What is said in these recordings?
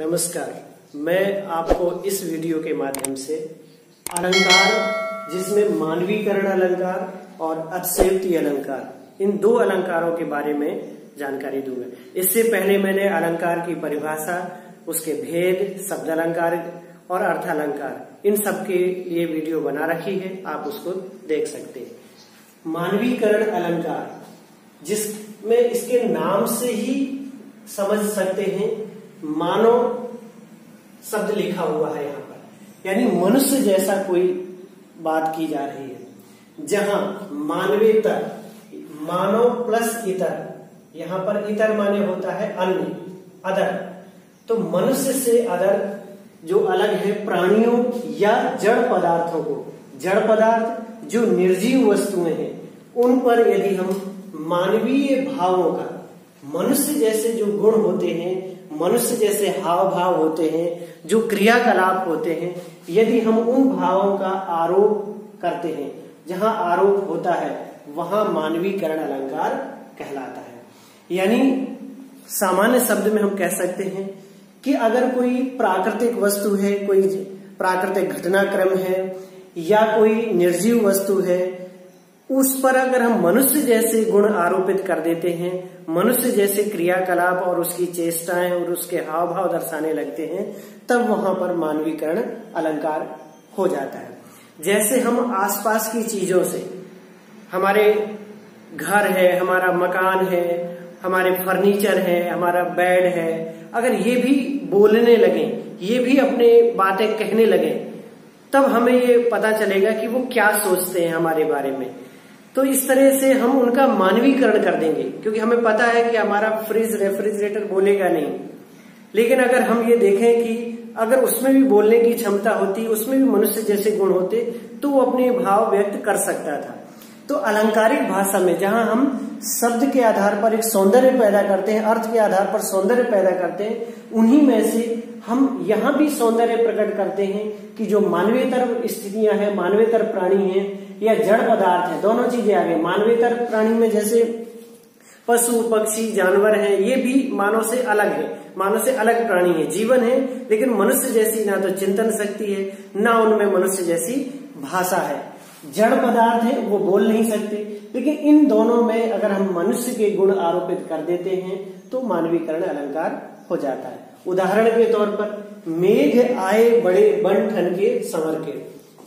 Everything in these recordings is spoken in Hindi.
नमस्कार। मैं आपको इस वीडियो के माध्यम से अलंकार, जिसमें मानवीकरण अलंकार और अतिशयोक्ति अलंकार, इन दो अलंकारों के बारे में जानकारी दूंगा। इससे पहले मैंने अलंकार की परिभाषा, उसके भेद, शब्द अलंकार और अर्थ अलंकार, इन सब के लिए वीडियो बना रखी है, आप उसको देख सकते हैं। मानवीकरण अलंकार, जिसमें इसके नाम से ही समझ सकते हैं, मानव शब्द लिखा हुआ है यहाँ पर, यानी मनुष्य जैसा कोई बात की जा रही है। जहां मानवेतर, मानव प्लस इतर, यहाँ पर इतर माने होता है अन्य, अदर। तो मनुष्य से अदर जो अलग है प्राणियों या जड़ पदार्थों को, जड़ पदार्थ जो निर्जीव वस्तुएं हैं, उन पर यदि हम मानवीय भावों का, मनुष्य जैसे जो गुण होते हैं, मनुष्य जैसे हाव भाव होते हैं, जो क्रियाकलाप होते हैं, यदि हम उन भावों का आरोप करते हैं, जहां आरोप होता है वहां मानवीकरण अलंकार कहलाता है। यानी सामान्य शब्द में हम कह सकते हैं कि अगर कोई प्राकृतिक वस्तु है, कोई प्राकृतिक घटनाक्रम है या कोई निर्जीव वस्तु है, उस पर अगर हम मनुष्य जैसे गुण आरोपित कर देते हैं, मनुष्य जैसे क्रियाकलाप और उसकी चेष्टाएं और उसके हाव भाव दर्शाने लगते हैं, तब वहां पर मानवीकरण अलंकार हो जाता है। जैसे हम आसपास की चीजों से, हमारे घर है, हमारा मकान है, हमारे फर्नीचर है, हमारा बेड है, अगर ये भी बोलने लगे, ये भी अपने बातें कहने लगे, तब हमें ये पता चलेगा कि वो क्या सोचते हैं हमारे बारे में। तो इस तरह से हम उनका मानवीकरण कर देंगे, क्योंकि हमें पता है कि हमारा फ्रिज, रेफ्रिजरेटर बोलेगा नहीं, लेकिन अगर हम ये देखें कि अगर उसमें भी बोलने की क्षमता होती, उसमें भी मनुष्य जैसे गुण होते, तो वो अपने भाव व्यक्त कर सकता था। तो अलंकारिक भाषा में जहां हम शब्द के आधार पर एक सौंदर्य पैदा करते हैं, अर्थ के आधार पर सौंदर्य पैदा करते हैं, उन्हीं में से हम यहाँ भी सौंदर्य प्रकट करते हैं कि जो मानवेतर स्थितियां हैं, मानवेतर प्राणी हैं या जड़ पदार्थ है, दोनों चीजें आ गई। मानवेतर प्राणी में जैसे पशु, पक्षी, जानवर हैं, ये भी मानव से अलग है, मानव से अलग प्राणी है, जीवन है, लेकिन मनुष्य जैसी ना तो चिंतन शक्ति है, ना उनमें मनुष्य जैसी भाषा है। जड़ पदार्थ है, वो बोल नहीं सकते, लेकिन इन दोनों में अगर हम मनुष्य के गुण आरोपित कर देते हैं तो मानवीकरण अलंकार हो जाता है। उदाहरण के तौर पर, मेघ आए बड़े बन ठन के संवर के,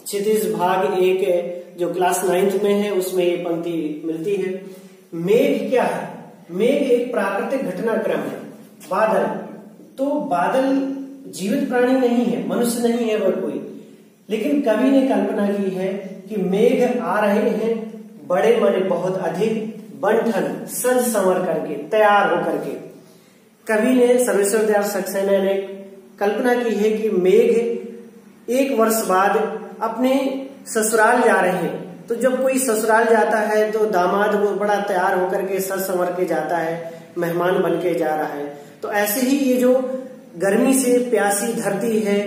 क्षितिज भाग 1 है, जो क्लास 9th में है, उसमें ये पंक्ति मिलती है। मेघ क्या है? मेघ एक प्राकृतिक घटनाक्रम है। बादल, तो बादल जीवित प्राणी नहीं है, मनुष्य नहीं है वह कोई, लेकिन कवि ने कल्पना की है कि मेघ आ रहे हैं बड़े माने बहुत अधिक, बंठन सज संवर करके, तैयार होकर के। कवि ने, सर्वेश्वर दयाल सक्सेना ने कल्पना की है कि मेघ 1 वर्ष बाद अपने ससुराल जा रहे हैं। तो जब कोई ससुराल जाता है तो दामाद वो बड़ा तैयार होकर के सज संवर के जाता है, मेहमान बन के जा रहा है। तो ऐसे ही ये जो गर्मी से प्यासी धरती है,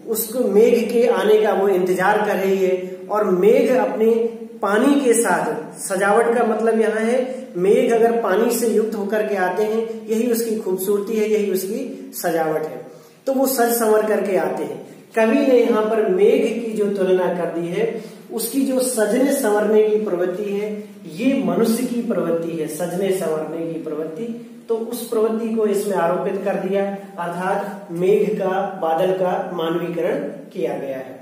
उसको मेघ के आने का वो इंतजार कर रही है, और मेघ अपने पानी के साथ, सजावट का मतलब यहाँ है मेघ अगर पानी से युक्त होकर के आते हैं, यही उसकी खूबसूरती है, यही उसकी सजावट है। तो वो सज संवर करके आते हैं। कवि ने यहाँ पर मेघ की जो तुलना कर दी है, उसकी जो सजने संवरने की प्रवृत्ति है, ये मनुष्य की प्रवृत्ति है, सजने संवरने की प्रवृत्ति। तो उस प्रवृत्ति को इसमें आरोपित कर दिया, अर्थात मेघ का, बादल का मानवीकरण किया गया है।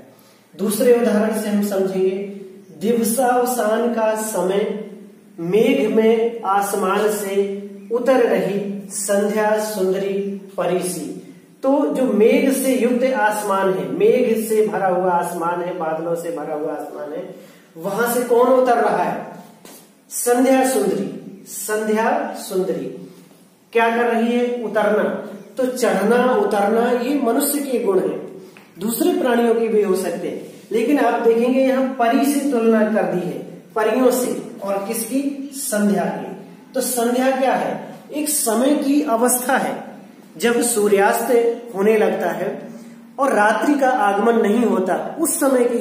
दूसरे उदाहरण से हम समझेंगे, दिवसावसान का समय, मेघ में आसमान से उतर रही संध्या सुंदरी परिसी। तो जो मेघ से युक्त आसमान है, मेघ से भरा हुआ आसमान है, बादलों से भरा हुआ आसमान है, वहां से कौन उतर रहा है? संध्या सुंदरी। संध्या सुंदरी क्या कर रही है? उतरना। तो चढ़ना, उतरना, ये मनुष्य के गुण है, दूसरे प्राणियों के भी हो सकते हैं, लेकिन आप देखेंगे यहाँ परी से तुलना कर दी है, परियों से, और किसकी? संध्या की। तो संध्या क्या है? एक समय की अवस्था है, जब सूर्यास्त होने लगता है और रात्रि का आगमन नहीं होता, उस समय की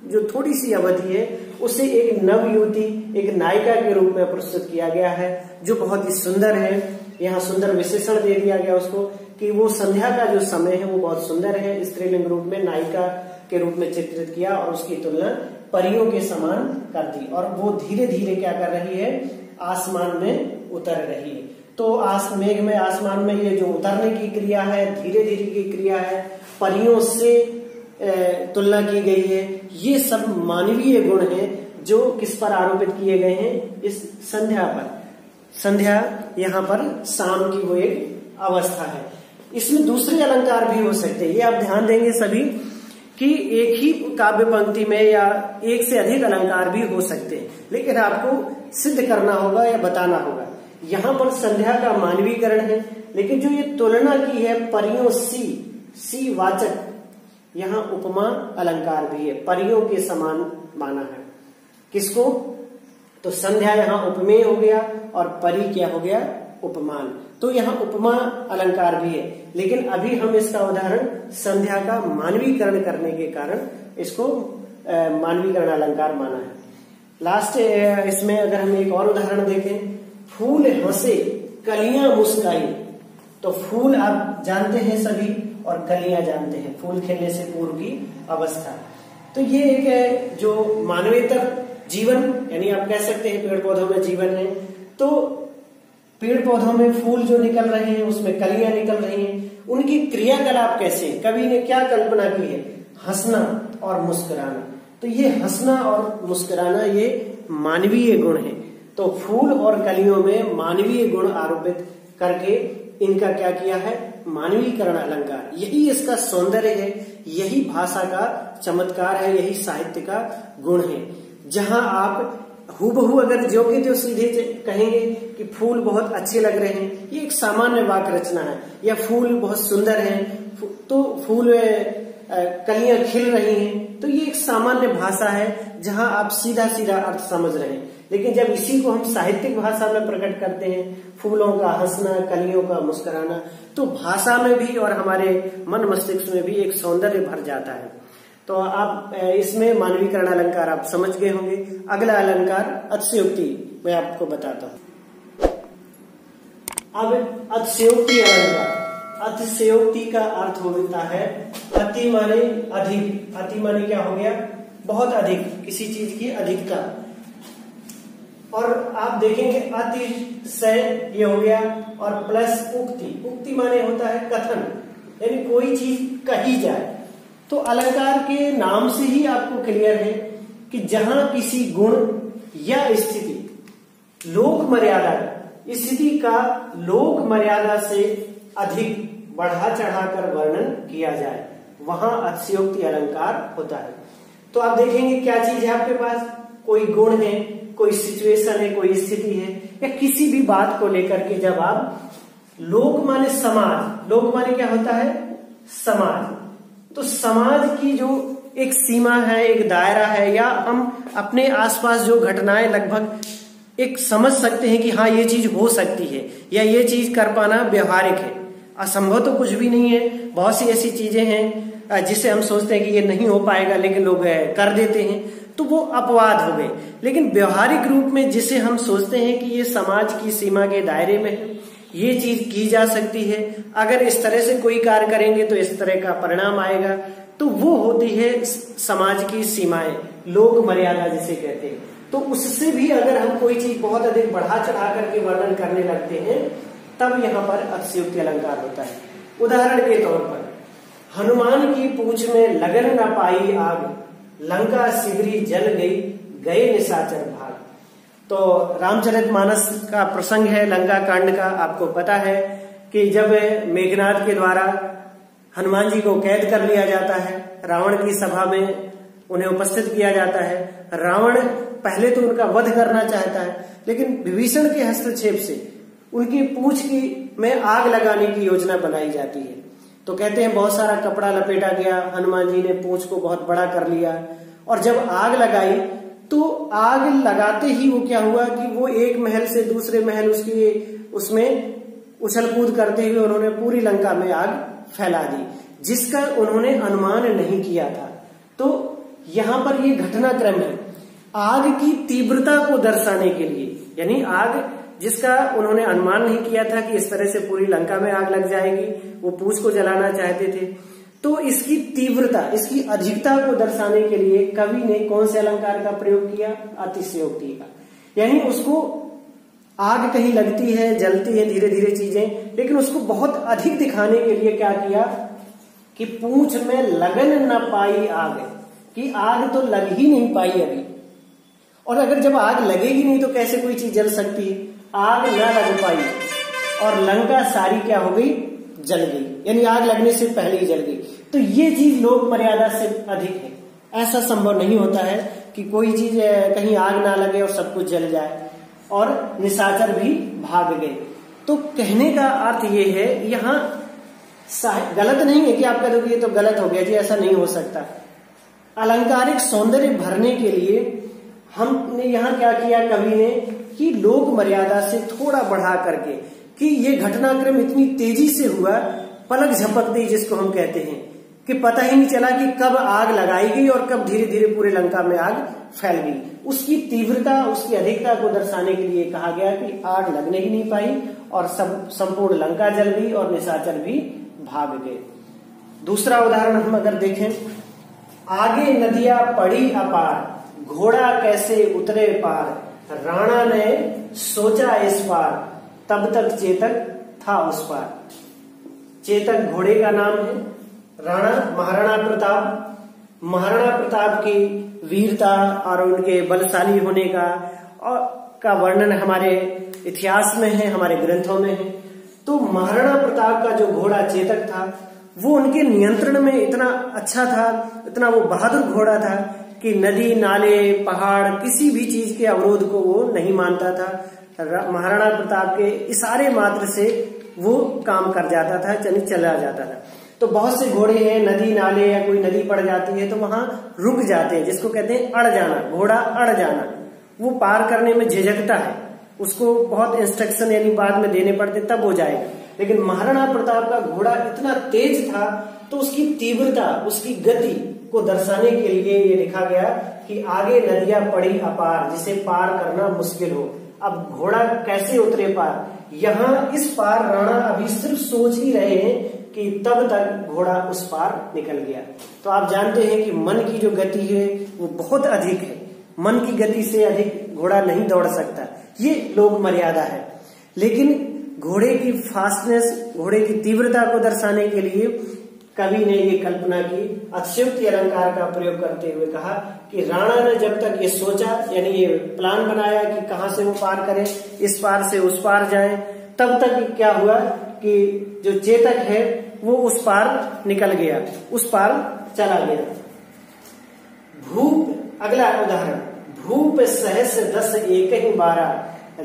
जो थोड़ी सी अवधि है, उसे एक नवयुवती, एक नायिका के रूप में प्रस्तुत किया गया है, जो बहुत ही सुंदर है। यहाँ सुंदर विशेषण दे दिया गया उसको कि वो संध्या का जो समय है वो बहुत सुंदर है, स्त्रीलिंग रूप में नायिका के रूप में चित्रित किया और उसकी तुलना परियों के समान कर दी, और वो धीरे धीरे क्या कर रही है, आसमान में उतर रही है। तो मेघ में आसमान में ये जो उतरने की क्रिया है, धीरे धीरे की क्रिया है, परियों से तुलना की गई है, ये सब मानवीय गुण हैं जो किस पर आरोपित किए गए हैं, इस संध्या पर। संध्या यहाँ पर शाम की वो एक अवस्था है। इसमें दूसरे अलंकार भी हो सकते हैं, ये आप ध्यान देंगे सभी कि एक ही काव्य पंक्ति में या एक से अधिक अलंकार भी हो सकते हैं, लेकिन आपको सिद्ध करना होगा या बताना होगा। यहाँ पर संध्या का मानवीकरण है, लेकिन जो ये तुलना की है परियों सी वाचक, यहाँ उपमा अलंकार भी है, परियों के समान माना है किसको, तो संध्या यहाँ उपमेय हो गया और परि क्या हो गया, उपमान। तो यहाँ उपमा अलंकार भी है, लेकिन अभी हम इसका उदाहरण संध्या का मानवीकरण करने के कारण इसको मानवीकरण अलंकार माना है। लास्ट इसमें अगर हम एक और उदाहरण देखें, फूल हंसे कलियां मुस्काई, तो फूल आप जानते हैं सभी और कलियां जानते हैं, फूल खिलने से पूर्व की अवस्था। तो ये एक है जो मानवेतर जीवन, यानी आप कह सकते हैं पेड़ पौधों में जीवन है, तो पेड़ पौधों में फूल जो निकल रहे हैं उसमें कलियां निकल रही हैं, उनकी क्रियाकलाप कैसे, कवि ने क्या कल्पना की है, हंसना और मुस्कुराना। तो ये हंसना और मुस्कुराना ये मानवीय गुण है। तो फूल और कलियों में मानवीय गुण आरोपित करके इनका क्या किया है, मानवीकरण अलंकार। यही इसका सौंदर्य है, यही भाषा का चमत्कार है, यही साहित्य का गुण है। जहां आप हूबहू अगर जो के जो सीधे कहेंगे कि फूल बहुत अच्छे लग रहे हैं, ये एक सामान्य वाक्य रचना है, या फूल बहुत सुंदर हैं, तो फूल कलियां खिल रही हैं, तो ये एक सामान्य भाषा है जहां आप सीधा सीधा अर्थ समझ रहे हैं। लेकिन जब इसी को हम साहित्यिक भाषा में प्रकट करते हैं, फूलों का हंसना, कलियों का मुस्कुराना, तो भाषा में भी और हमारे मन मस्तिष्क में भी एक सौंदर्य भर जाता है। तो आप इसमें मानवीकरण अलंकार आप समझ गए होंगे। अगला अलंकार अतिशयोक्ति मैं आपको बताता हूं। अब अतिशयोक्ति अलंकार, अतिशयोक्ति का अर्थ होता है अति माने अधिक। अति माने क्या हो गया, बहुत अधिक, किसी चीज की अधिकता। और आप देखेंगे अतिशय ये हो गया, और प्लस उक्ति। उक्ति माने होता है कथन, यानी कोई चीज कही जाए। तो अलंकार के नाम से ही आपको क्लियर है कि जहां किसी गुण या स्थिति लोक मर्यादा, स्थिति का लोक मर्यादा से अधिक बढ़ा चढ़ाकर वर्णन किया जाए, वहां अतिशयोक्ति अलंकार होता है। तो आप देखेंगे क्या चीज है आपके पास, कोई गुण है, कोई सिचुएशन है, कोई स्थिति है, या किसी भी बात को लेकर के जब आप लोक माने समाज, लोक माने क्या होता है, समाज। तो समाज की जो एक सीमा है, एक दायरा है, या हम अपने आसपास जो घटनाएं लगभग एक समझ सकते हैं कि हाँ ये चीज हो सकती है, या ये चीज कर पाना व्यवहारिक है। असंभव तो कुछ भी नहीं है, बहुत सी ऐसी चीजें हैं जिसे हम सोचते हैं कि ये नहीं हो पाएगा, लेकिन लोग कर देते हैं, तो वो अपवाद हो गए। लेकिन व्यवहारिक रूप में जिसे हम सोचते हैं कि ये समाज की सीमा के दायरे में है, ये चीज की जा सकती है, अगर इस तरह से कोई कार्य करेंगे तो इस तरह का परिणाम आएगा, तो वो होती है समाज की सीमाएं, लोक मर्यादा जिसे कहते हैं। तो उससे भी अगर हम कोई चीज बहुत अधिक बढ़ा चढ़ा करके वर्णन करने लगते हैं, तब यहाँ पर अतिशयोक्ति अलंकार होता है। उदाहरण के तौर पर, हनुमान की पूंछ में लगन न पाई आग, लंका सिगरी जल गई, गए निशाचर भाग। तो रामचरितमानस का प्रसंग है, लंका कांड का। आपको पता है कि जब मेघनाद के द्वारा हनुमान जी को कैद कर लिया जाता है, रावण की सभा में उन्हें उपस्थित किया जाता है। रावण पहले तो उनका वध करना चाहता है, लेकिन विभीषण के हस्तक्षेप से उनकी पूंछ में आग लगाने की योजना बनाई जाती है। तो कहते हैं बहुत सारा कपड़ा लपेटा गया, हनुमान जी ने पूंछ को बहुत बड़ा कर लिया, और जब आग लगाई तो आग लगाते ही वो क्या हुआ कि वो एक महल से दूसरे महल उसमें उछल कूद करते हुए उन्होंने पूरी लंका में आग फैला दी, जिसका उन्होंने अनुमान नहीं किया था। तो यहां पर ये घटनाक्रम है आग की तीव्रता को दर्शाने के लिए, यानी आग जिसका उन्होंने अनुमान नहीं किया था कि इस तरह से पूरी लंका में आग लग जाएगी। वो पूछ को जलाना चाहते थे। तो इसकी तीव्रता, इसकी अधिकता को दर्शाने के लिए कवि ने कौन से अलंकार का प्रयोग किया? अतिशयोक्ति का। यानी उसको आग कहीं लगती है, जलती है धीरे धीरे चीजें, लेकिन उसको बहुत अधिक दिखाने के लिए क्या किया कि पूंछ में लगन न पाई आग, कि आग तो लग ही नहीं पाई अभी। और अगर जब आग लगेगी नहीं तो कैसे कोई चीज जल सकती है? आग न लग पाई और लंका सारी क्या हो गई? जल गई, यानी आग लगने से पहले ही जल गई। तो ये चीज लोक मर्यादा से अधिक है। ऐसा संभव नहीं होता है कि कोई चीज कहीं आग ना लगे और सब कुछ जल जाए, और निशाचर भी भाग गए। तो कहने का अर्थ ये है, यहाँ गलत नहीं है कि आप कह दो कि ये तो गलत हो गया जी, ऐसा नहीं हो सकता। अलंकारिक सौंदर्य भरने के लिए हमने यहाँ क्या किया कवि ने कि लोक मर्यादा से थोड़ा बढ़ा करके, कि ये घटनाक्रम इतनी तेजी से हुआ, पलक झपक दी जिसको हम कहते हैं, कि पता ही नहीं चला कि कब आग लगाई गई और कब धीरे धीरे पूरे लंका में आग फैल गई। उसकी तीव्रता, उसकी अधिकता को दर्शाने के लिए कहा गया कि आग लगने ही नहीं पाई और संपूर्ण लंका जल गई और निशाचर भी भाग गए। दूसरा उदाहरण हम अगर देखें, आगे नदियां पड़ी अपार, घोड़ा कैसे उतरे पार, राणा ने सोचा इस पार, तब तक चेतक था उस पार। चेतक घोड़े का नाम है। राणा महाराणा प्रताप की वीरता और उनके बलशाली होने का वर्णन हमारे इतिहास में है, हमारे ग्रंथों में है। तो महाराणा प्रताप का जो घोड़ा चेतक था वो उनके नियंत्रण में इतना अच्छा था, इतना वो बहादुर घोड़ा था कि नदी, नाले, पहाड़, किसी भी चीज के अवरोध को वो नहीं मानता था। महाराणा प्रताप के इशारे मात्र से वो काम कर जाता था, चला जाता था। तो बहुत से घोड़े हैं, नदी नाले या कोई नदी पड़ जाती है तो वहां रुक जाते हैं, जिसको कहते हैं अड़ जाना, घोड़ा अड़ जाना। वो पार करने में झिझकता है, उसको बहुत इंस्ट्रक्शन यानी बाद में देने पड़ते तब हो जाएगा। लेकिन महाराणा प्रताप का घोड़ा इतना तेज था तो उसकी तीव्रता, उसकी गति को दर्शाने के लिए ये लिखा गया कि आगे नदियां पड़ी अपार, जिसे पार करना मुश्किल हो। अब घोड़ा कैसे उतरे पार? यहाँ इस पार राणा अभी सिर्फ सोच ही रहे हैं कि तब तक घोड़ा उस पार निकल गया। तो आप जानते हैं कि मन की जो गति है वो बहुत अधिक है, मन की गति से अधिक घोड़ा नहीं दौड़ सकता, ये लोक मर्यादा है। लेकिन घोड़े की फास्टनेस, घोड़े की तीव्रता को दर्शाने के लिए कवि ने ये कल्पना की, अतिशयोक्ति अलंकार का प्रयोग करते हुए कहा कि राणा ने जब तक ये सोचा, यानी ये प्लान बनाया कि कहां से वो पार करे, इस पार से उस पार जाए, तब तक क्या हुआ कि जो चेतक है वो उस पार निकल गया, उस पार चला गया। भूप, अगला उदाहरण, भूप सहस 10 एक ही 12,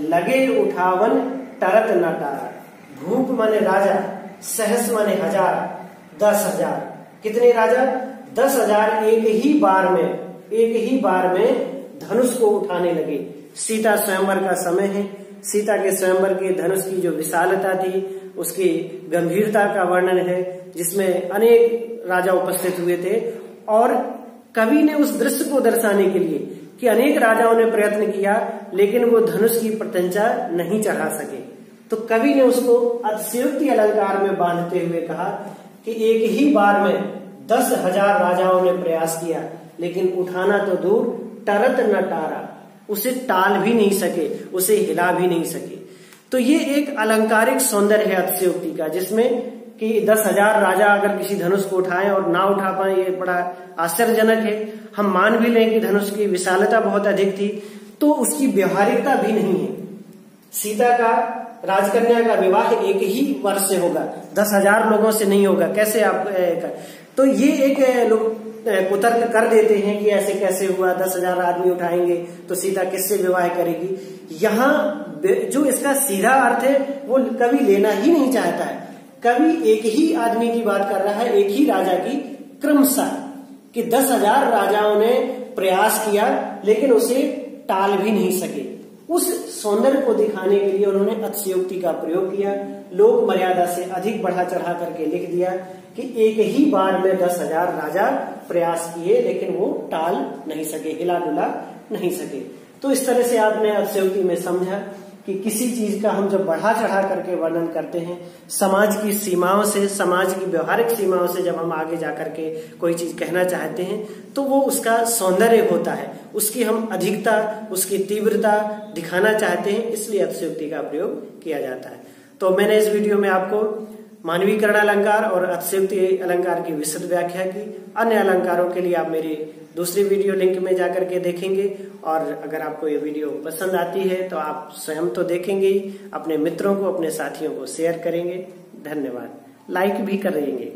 लगे उठावन टरत न टारा। भूप माने राजा, सहस माने 1000, 10,000। कितने राजा? 10,000 एक ही बार में धनुष को उठाने लगे। सीता स्वयंवर का समय है। सीता के स्वयंवर के धनुष की जो विशालता थी, उसकी गंभीरता का वर्णन है, जिसमें अनेक राजा उपस्थित हुए थे। और कवि ने उस दृश्य को दर्शाने के लिए कि अनेक राजाओं ने प्रयत्न किया लेकिन वो धनुष की प्रत्यंचा नहीं चढ़ा सके, तो कवि ने उसको अतिशयोक्ति अलंकार में बांधते हुए कहा कि एक ही बार में 10,000 राजाओं ने प्रयास किया लेकिन उठाना तो दूर, टरत न टारा, उसे टाल भी नहीं सके, उसे हिला भी नहीं सके। तो ये एक अलंकारिक सौंदर्य है अतिशयोक्ति का, जिसमें कि 10,000 राजा अगर किसी धनुष को उठाएं और ना उठा पाए, ये बड़ा आश्चर्यजनक है। हम मान भी लें कि धनुष की विशालता बहुत अधिक थी, तो उसकी व्यवहारिकता भी नहीं है। सीता का, राजकन्या का विवाह एक ही वर्ष से होगा, 10,000 लोगों से नहीं होगा, कैसे आप तो ये एक लोग कुतर्क कर देते हैं कि ऐसे कैसे हुआ, 10,000 आदमी उठाएंगे तो सीता किससे विवाह करेगी। यहाँ जो इसका सीधा अर्थ है वो कवि लेना ही नहीं चाहता है। कवि एक ही आदमी की बात कर रहा है, एक ही राजा की, क्रमशः कि 10,000 राजाओं ने प्रयास किया लेकिन उसे टाल भी नहीं सके। उस सौंदर्य को दिखाने के लिए उन्होंने अतिशयोक्ति का प्रयोग किया, लोक मर्यादा से अधिक बढ़ा चढ़ा करके लिख दिया कि एक ही बार में 10,000 राजा प्रयास किए लेकिन वो टाल नहीं सके, हिला डुला नहीं सके। तो इस तरह से आपने अतिशयोक्ति में समझा कि किसी चीज का हम जब बढ़ा चढ़ा करके वर्णन करते हैं, समाज की सीमाओं से, समाज की व्यवहारिक सीमाओं से जब हम आगे जाकर के कोई चीज कहना चाहते हैं तो वो उसका सौंदर्य होता है, उसकी हम अधिकता, उसकी तीव्रता दिखाना चाहते हैं, इसलिए अतिशयोक्ति का प्रयोग किया जाता है। तो मैंने इस वीडियो में आपको मानवीकरण अलंकार और अतिशयोक्ति अलंकार की विशद व्याख्या की। अन्य अलंकारों के लिए आप मेरी दूसरी वीडियो लिंक में जाकर के देखेंगे, और अगर आपको ये वीडियो पसंद आती है तो आप स्वयं तो देखेंगे ही, अपने मित्रों को, अपने साथियों को शेयर करेंगे। धन्यवाद। लाइक भी करेंगे।